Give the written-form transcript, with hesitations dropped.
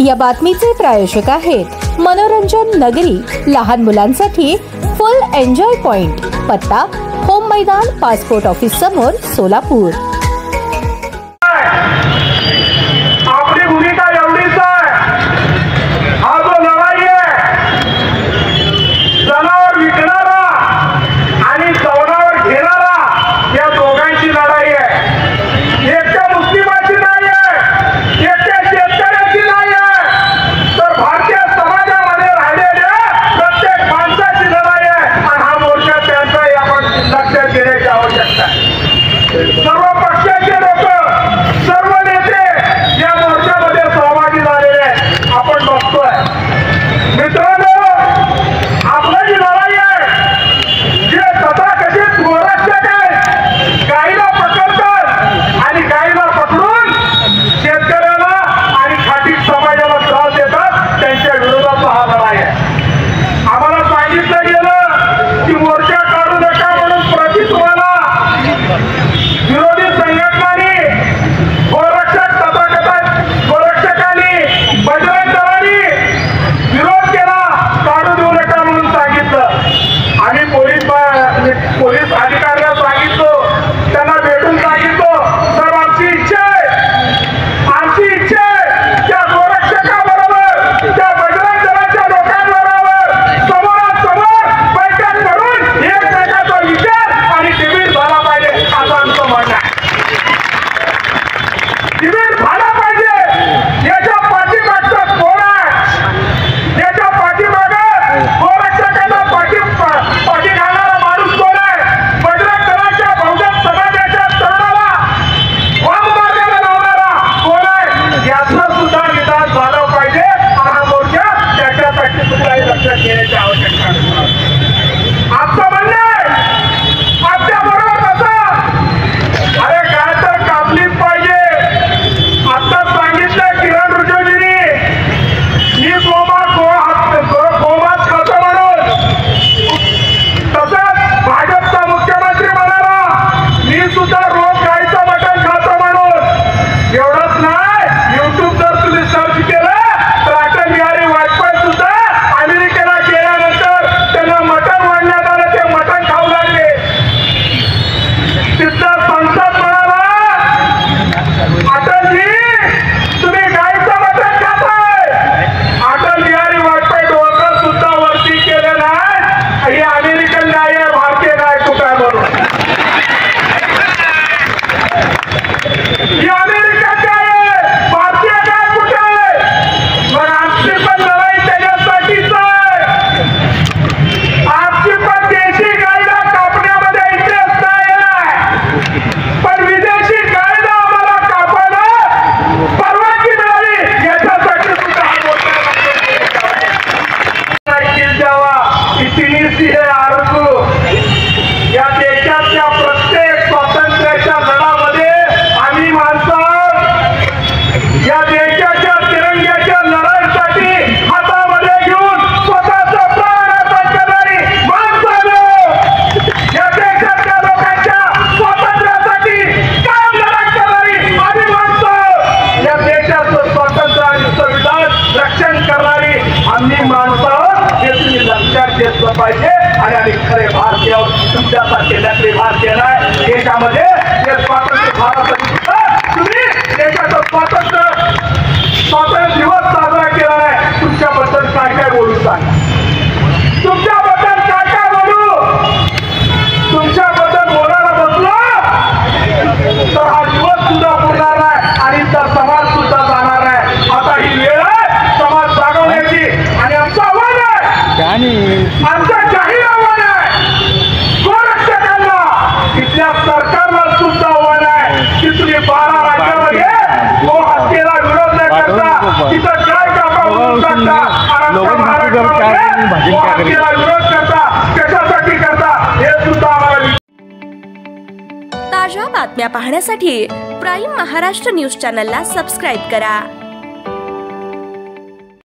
या बातमीचे प्रायोजक आहेत मनोरंजन नगरी, लहान मुलांसाठी फुल एन्जॉय पॉइंट, पत्ता होम मैदान, पासपोर्ट ऑफिस समोर, सोलापूर। आपली भूमिका एवढीच आहे, हा जो लढाई आहे जनावर विकणारा आणि जनावर घेणारा या दोघांची लढाई आहे। एकट्या मुस्लिमाची नाही आहे, एकट्या शेतकऱ्याची नाही आहे, तर भारतीय समाजामध्ये राहिलेल्या प्रत्येक माणसाची लढाई आहे। आणि हा मोर्चा त्यांचाही आपण लक्षात घेण्याची आवश्यकता आहे। सर्व पक्षाचे लोक, सर्व नेते या मोर्चामध्ये सहभागी झालेले आहेत, आपण बघतोय। मित्रांनो, आपली जी लढाई आहे, जे तथाकथित गोरक्षक आहेत, गायीला पकडतात आणि गायीला पकडून शेतकऱ्याला आणि खाटी समाजाला त्रास देतात, त्यांच्या विरोधात हा लढाई आहे। आम्हाला सांगितलं गेलं की मोर्चा काढू नका म्हणून प्रतित्वाला विरोधी संघटनांनी, गोरक्षक तथाकथित गोरक्षकांनी, बजरंग दलांनी विरोध केला, काढू देऊ नका म्हणून सांगितलं। आम्ही पोलीस अधिकाऱ्यांना सांगितलं, त्यांना भेटून सांगितलं, सर आमची इच्छा आहे त्या गोरक्षकाबरोबर, त्या बजरंग दलाच्या लोकांबरोबर समोरासमोर बैठक करून एकमेकाचा विचार आणि डिबेट झाला पाहिजे, असं आमचं म्हणणं आहे। डिबेट झाला पाहिजे। याच्या पाठीमागचं कोण आहे, याच्या पाठीमागं गोरक्षकांना पाठी घालणारा माणूस कोण आहे, बजरंग दलाच्या बहुजन समाजाच्या तरुणाला वाममार्गाला लावणारा कोण आहे, याचं सुद्धा निदान झालं पाहिजे। हा मोर्चा त्याच्यासाठी सुद्धा लक्षात घेण्याची आवश्यकता आहे। आमचं म्हणणं आहे, आपल्या बरोबर बसा, अरे काय तर कापलीच पाहिजे। आता सांगितलं किरण रिजिजूंनी, मी गोमांस खातो म्हणून, तसंच भाजपचा मुख्यमंत्री म्हणाला मी सुद्धा रोज गाईचं मटण खातो म्हणून। एवढंच नाही, युट्यूब जर तुम्ही सर्च केलं तर अटल बिहारी वाजपेयी सुद्धा अमेरिकेला गेल्यानंतर त्यांना मटण वाढण्यात आलं, ते मटण खाऊ लागले। तिथला संसद म्हणाला अटलजी तुम्ही गाईचं मटण खाताय। अटल बिहारी वाजपेयी डोकं सुद्धा वरती केलं नाही, ही अमेरिकन गाय आहे, भारतीय गाय कुठे आहे म्हणून। ही अमेरिकन गाय आहे, भारतीय गाय कुठे आहे। मग आमची पण लढाई त्याच्यासाठीच आहे। आमची पण देशी गायला कापण्यामध्ये इंटरेस्ट नाही आहे, पण विदेशी गायला आम्हाला कापायला परवानगी मिळाली, याच्यासाठी सुद्धा हा मोर्चा द्यावा। इतनी सी है आरज़ू, या देशाच्या प्रत्येक स्वातंत्र्याच्या लढामध्ये आम्ही माणसं, या देशाच्या तिरंग्याच्या लढाईसाठी हातामध्ये घेऊन स्वतःचा प्राण अर्पण करणारी माणसं, या देशाच्या लोकांच्या स्वातंत्र्यासाठी कायम लढाई करणारी आम्ही माणसं, या देशाचं स्वातंत्र्य आणि संविधान रक्षण करणारी आम्ही माणसं, हे तुम्ही लक्षात घेतलं पाहिजे। आणि आम्ही खरे भारतीय, तुमच्यासारखे नकली भारतीय नाही। देशामध्ये हे स्वातंत्र्य भारतासाठी तुम्ही देशाचं स्वातंत्र्य दिवस साजरा केला नाही। तुमच्याबद्दल काय काय बोलू सांगा, तुमच्याबद्दल काय काय बोलू, तुमच्याबद्दल बोलायला बसलो तर हा दिवस सुद्धा पुरणार नाही आणि तर समाज सुद्धा जाणार नाही। आता ही वेळ आहे समाज जागवण्याची आणि आमचं आव्हान आहे, आमचं जाहीर आव्हान आहे गोरक्षकांना, इथल्या सरकारला सुद्धा आव्हान आहे की तुम्ही 12 राज्यामध्ये गो हत्येला विरोध न करता, तिथं काय कापा म्हणून सांगता, हत्येला विरोध करता, कशासाठी करता, हे सुद्धा आम्हाला। ताज्या बातम्या पाहण्यासाठी प्राईम महाराष्ट्र न्यूज चॅनलला सबस्क्राईब करा।